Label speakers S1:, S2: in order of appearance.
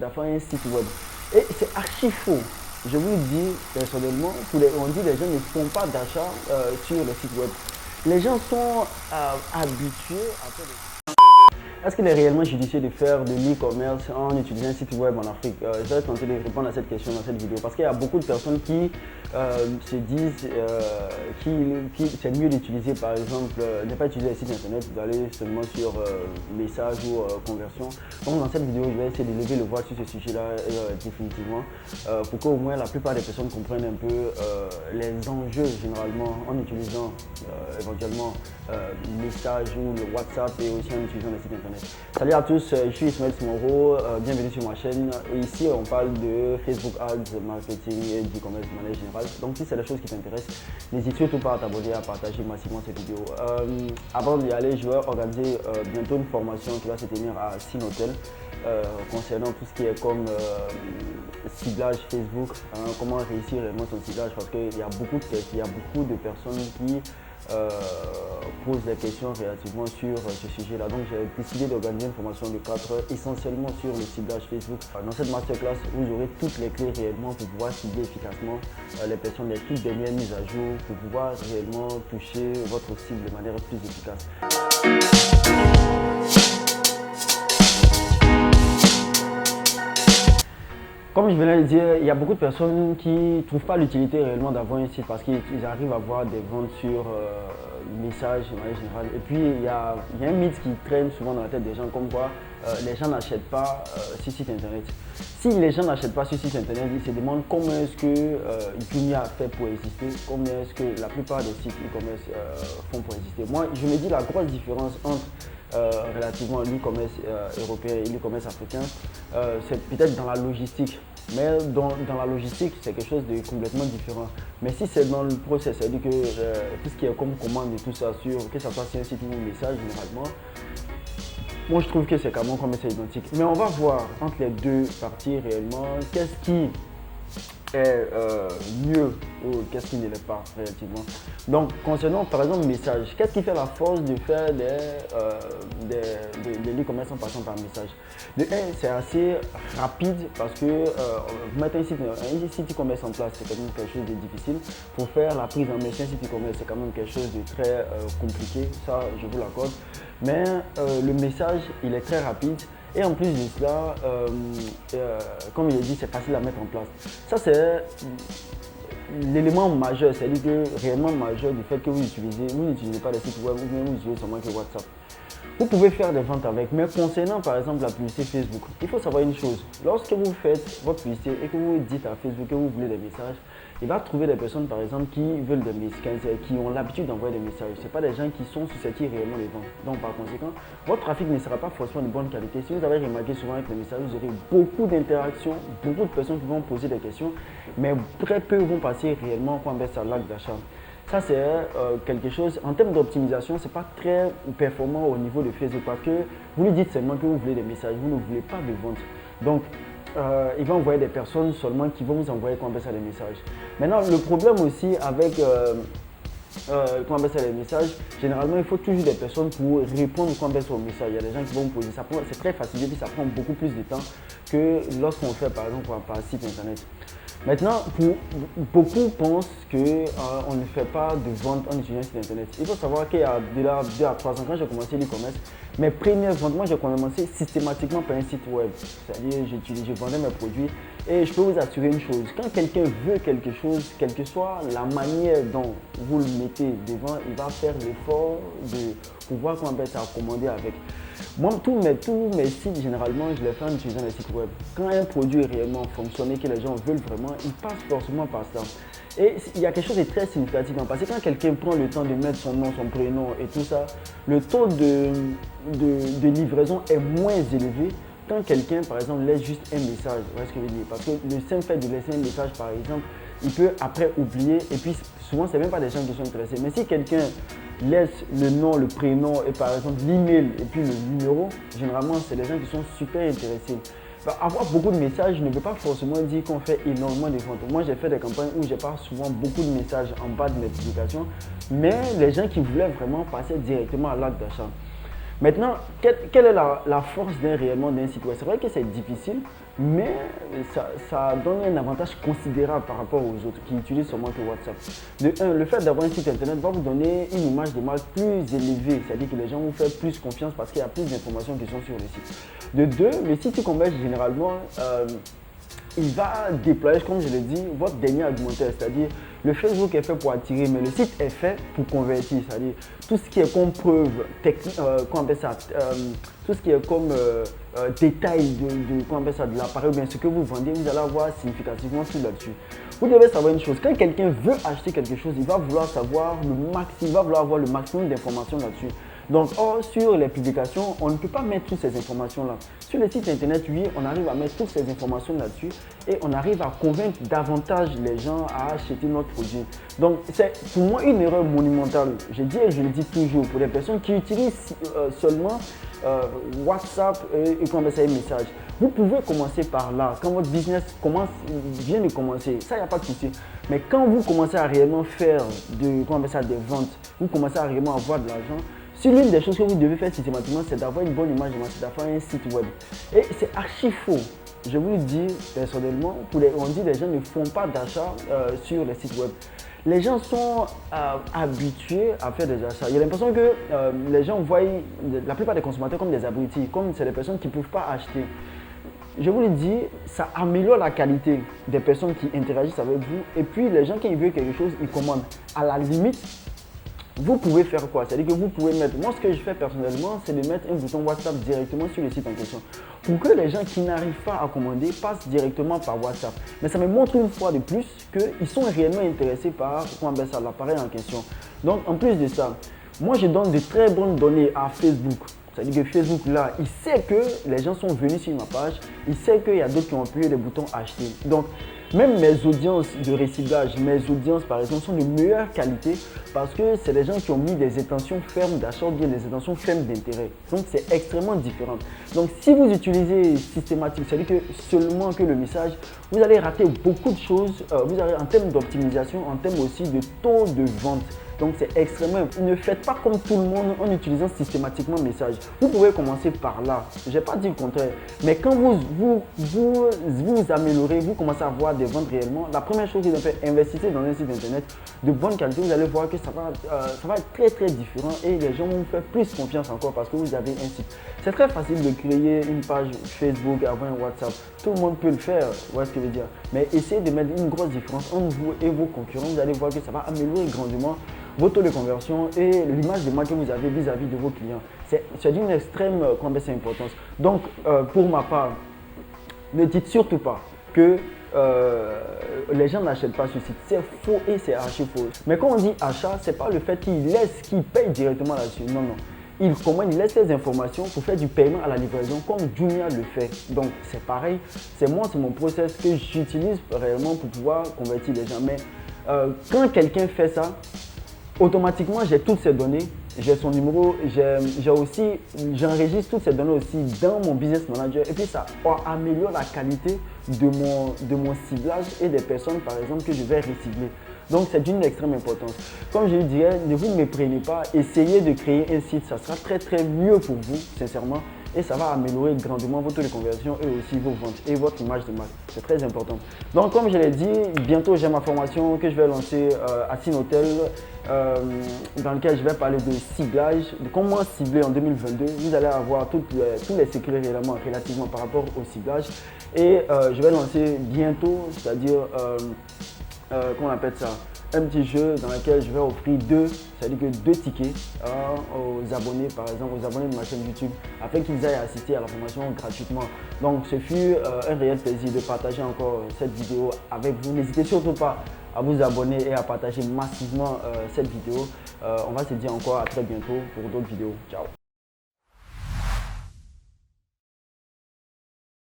S1: d'avoir un site web. Et c'est archi faux. Je vous le dis personnellement, on dit que les gens ne font pas d'achat sur le site web. Les gens sont habitués à faire des... Est-ce qu'il est réellement judicieux de faire de l'e-commerce en utilisant un site web en Afrique? Je vais tenter de répondre à cette question dans cette vidéo parce qu'il y a beaucoup de personnes qui se disent que c'est mieux d'utiliser par exemple, ne pas utiliser les sites internet, d'aller seulement sur message ou conversion. Donc dans cette vidéo, je vais essayer de lever le voile sur ce sujet-là définitivement pour qu'au moins la plupart des personnes comprennent un peu les enjeux généralement en utilisant éventuellement message ou le WhatsApp et aussi en utilisant les sites internet. Salut à tous, je suis Ismaël Simoro, bienvenue sur ma chaîne. Ici on parle de Facebook Ads, marketing et d'e-commerce de manière générale. Donc si c'est des choses qui t'intéressent, n'hésite surtout pas à t'abonner, à partager massivement cette vidéo. Avant d'y aller, je vais organiser bientôt une formation qui va se tenir à Sinotel concernant tout ce qui est comme ciblage Facebook, comment réussir vraiment son ciblage parce qu'il y a beaucoup de personnes qui pose des questions relativement sur ce sujet-là. Donc j'ai décidé d'organiser une formation de 4 heures essentiellement sur le ciblage Facebook. Dans cette masterclass, vous aurez toutes les clés réellement pour pouvoir cibler efficacement les personnes, les toutes dernières mises à jour pour pouvoir réellement toucher votre cible de manière plus efficace. Comme je venais de le dire, il y a beaucoup de personnes qui ne trouvent pas l'utilité réellement d'avoir un site parce qu'ils arrivent à avoir des ventes sur messages de manière générale. Et puis il y a un mythe qui traîne souvent dans la tête des gens comme quoi les gens n'achètent pas sur site internet. Si les gens n'achètent pas sur site internet, ils se demandent comment est-ce que Jumia a fait pour exister, comment est-ce que la plupart des sites e-commerce font pour exister. Moi, je me dis la grosse différence entre relativement l'e-commerce européen et l'e-commerce africain, c'est peut-être dans la logistique. Mais dans la logistique, c'est quelque chose de complètement différent. Mais si c'est dans le process, c'est-à-dire que tout ce qui est comme commande et tout ça, que ça soit sur un site ou un message, généralement, moi je trouve que c'est quand même comme c'est identique. Mais on va voir entre les deux parties réellement, qu'est-ce qui est mieux ou qu'est-ce qui ne l'est pas relativement. Donc concernant par exemple message, qu'est-ce qui fait la force de faire de l'e-commerce en passant par message? De un, c'est assez rapide parce que vous mettez un site e-commerce en place, c'est quand même quelque chose de difficile. Pour faire la prise en main sur un site e-commerce, c'est quand même quelque chose de très compliqué, ça je vous l'accorde. Mais le message, il est très rapide. Et en plus de cela, comme il est dit, c'est facile à mettre en place. Ça, c'est l'élément majeur, c'est-à-dire que réellement majeur du fait que vous n'utilisez pas les sites web ou bien vous utilisez seulement que WhatsApp. Vous pouvez faire des ventes avec, mais concernant par exemple la publicité Facebook, il faut savoir une chose. Lorsque vous faites votre publicité et que vous dites à Facebook que vous voulez des messages, il va trouver des personnes par exemple qui veulent des messages, qui ont l'habitude d'envoyer des messages. Ce pas des gens qui sont susceptibles réellement de vendre. Donc par conséquent, votre trafic ne sera pas forcément de bonne qualité. Si vous avez remarqué souvent avec les messages, vous aurez beaucoup d'interactions, beaucoup de personnes qui vont poser des questions, mais très peu vont passer réellement qu'on appelle ça l'acte d'achat. Ça, c'est quelque chose, en termes d'optimisation, ce n'est pas très performant au niveau de Facebook parce que vous lui dites seulement que vous voulez des messages, vous ne voulez pas de vente. Donc, il va envoyer des personnes seulement qui vont vous envoyer des messages. Maintenant, le problème aussi avec les messages, généralement, il faut toujours des personnes pour répondre aux messages. Il y a des gens qui vont vous poser, c'est très facile et puis ça prend beaucoup plus de temps que lorsqu'on fait par exemple par site internet. Maintenant, beaucoup pensent qu'on ne fait pas de vente en utilisant un site internet. Il faut savoir qu'il y a de là 2 à 3 ans, quand j'ai commencé l'e-commerce, mes premières ventes, moi j'ai commencé systématiquement par un site web. C'est-à-dire, je vendais mes produits et je peux vous assurer une chose, quand quelqu'un veut quelque chose, quelle que soit la manière dont vous le mettez devant, il va faire l'effort de pouvoir commander avec. Moi, tous mes sites, généralement, je les fais en utilisant les sites web. Quand un produit est réellement fonctionné, que les gens veulent vraiment, ils passent forcément par ça. Et il y a quelque chose de très significatif parce que quand quelqu'un prend le temps de mettre son nom, son prénom et tout ça, le taux de livraison est moins élevé quand quelqu'un, par exemple, laisse juste un message. Vous voyez ce que je veux dire? Parce que le simple fait de laisser un message, par exemple, il peut après oublier et puis souvent, ce n'est même pas des gens qui sont intéressés. Mais si quelqu'un laisse le nom, le prénom et par exemple l'email et puis le numéro, généralement, c'est les gens qui sont super intéressés. Avoir beaucoup de messages ne veut pas forcément dire qu'on fait énormément de ventes. Moi, j'ai fait des campagnes où j'ai pas souvent beaucoup de messages en bas de mes publications, mais les gens qui voulaient vraiment passer directement à l'acte d'achat. Maintenant, quelle est la force réellement d'un site web? C'est vrai que c'est difficile, mais ça donne un avantage considérable par rapport aux autres qui utilisent seulement que WhatsApp. De un, le fait d'avoir un site internet va vous donner une image de marque plus élevée, c'est-à-dire que les gens vous font plus confiance parce qu'il y a plus d'informations qui sont sur le site. De deux, le site e-commerce généralement, il va déployer, comme je l'ai dit, votre dernier argumentaire, c'est-à-dire le Facebook est fait pour attirer, mais le site est fait pour convertir, c'est-à-dire tout ce qui est comme preuve technique, qu'on appelle ça, tout ce qui est comme détail de l'appareil, ou bien ce que vous vendez, vous allez avoir significativement tout là-dessus. Vous devez savoir une chose, quand quelqu'un veut acheter quelque chose, il va vouloir savoir il va vouloir avoir le maximum d'informations là-dessus. Donc, sur les publications, on ne peut pas mettre toutes ces informations-là. Sur le site internet, oui, on arrive à mettre toutes ces informations là-dessus et on arrive à convaincre davantage les gens à acheter notre produit. Donc, c'est pour moi une erreur monumentale. Je dis et je le dis toujours, pour les personnes qui utilisent seulement WhatsApp et qu'on appelle ça un message. Vous pouvez commencer par là. Quand votre business vient de commencer, ça, il n'y a pas de souci. Mais quand vous commencez à réellement faire des ventes, vous commencez à réellement avoir de l'argent, si l'une des choses que vous devez faire systématiquement, c'est d'avoir une bonne image de marque, c'est d'avoir un site web. Et c'est archi faux. Je vous le dis personnellement, on dit que les gens ne font pas d'achat sur les sites web. Les gens sont habitués à faire des achats. Il y a l'impression que les gens voient la plupart des consommateurs comme des abrutis, comme c'est des personnes qui ne peuvent pas acheter. Je vous le dis, ça améliore la qualité des personnes qui interagissent avec vous. Et puis les gens, quand ils veulent quelque chose, ils commandent. À la limite, vous pouvez faire quoi? C'est-à-dire que vous pouvez mettre, moi ce que je fais personnellement, c'est de mettre un bouton WhatsApp directement sur le site en question. Pour que les gens qui n'arrivent pas à commander passent directement par WhatsApp. Mais ça me montre une fois de plus qu'ils sont réellement intéressés par l'appareil en question. Donc en plus de ça, moi je donne de très bonnes données à Facebook. C'est-à-dire que Facebook là, il sait que les gens sont venus sur ma page, il sait qu'il y a d'autres qui ont appuyé le bouton acheter. Donc même mes audiences de réciblage, mes audiences par exemple sont de meilleure qualité parce que c'est les gens qui ont mis des intentions fermes d'achat ou bien des intentions fermes d'intérêt. Donc c'est extrêmement différent. Donc si vous utilisez systématique, c'est-à-dire que seulement que le message, vous allez rater beaucoup de choses, vous allez en termes d'optimisation, en termes aussi de taux de vente. Donc c'est extrêmement. Ne faites pas comme tout le monde en utilisant systématiquement le message. Vous pouvez commencer par là. Je n'ai pas dit le contraire. Mais quand vous améliorez, vous commencez à avoir des ventes réellement, la première chose que vous devez faire, investissez dans un site internet de bonne qualité. Vous allez voir que ça va être très très différent et les gens vont vous faire plus confiance encore parce que vous avez un site. C'est très facile de créer une page Facebook, avoir un WhatsApp. Tout le monde peut le faire, vous voyez ce que je veux dire. Mais essayez de mettre une grosse différence entre vous et vos concurrents. Vous allez voir que ça va améliorer grandement vos taux de conversion et l'image de marque que vous avez vis-à-vis de vos clients. C'est d'une extrême importance. Donc, pour ma part, ne dites surtout pas que les gens n'achètent pas ce site. C'est faux et c'est archi faux. Mais quand on dit achat, ce n'est pas le fait qu'ils payent directement là-dessus. Non, non. Ils laissent les informations pour faire du paiement à la livraison comme Jumia le fait. Donc, c'est pareil. C'est mon process que j'utilise réellement pour pouvoir convertir les gens. Mais quand quelqu'un fait ça, automatiquement, j'ai toutes ces données, j'ai son numéro, j'enregistre toutes ces données aussi dans mon business manager et puis ça améliore la qualité de mon ciblage et des personnes par exemple que je vais recibler. Donc c'est d'une extrême importance. Comme je le dirais, ne vous méprenez pas, essayez de créer un site, ça sera très très mieux pour vous, sincèrement. Et ça va améliorer grandement votre taux de conversion et aussi vos ventes et votre image de marque. C'est très important. Donc comme je l'ai dit, bientôt j'ai ma formation que je vais lancer à Sinotel dans lequel je vais parler de ciblage, de comment cibler en 2022. Vous allez avoir tous les secrets réellement relativement par rapport au ciblage. Et je vais lancer bientôt, c'est-à-dire, comment on appelle ça, un petit jeu dans lequel je vais offrir c'est-à-dire que deux tickets aux abonnés, par exemple aux abonnés de ma chaîne YouTube, afin qu'ils aillent assister à la formation gratuitement. Donc ce fut un réel plaisir de partager encore cette vidéo avec vous. N'hésitez surtout pas à vous abonner et à partager massivement cette vidéo. On va se dire encore à très bientôt pour d'autres vidéos. Ciao.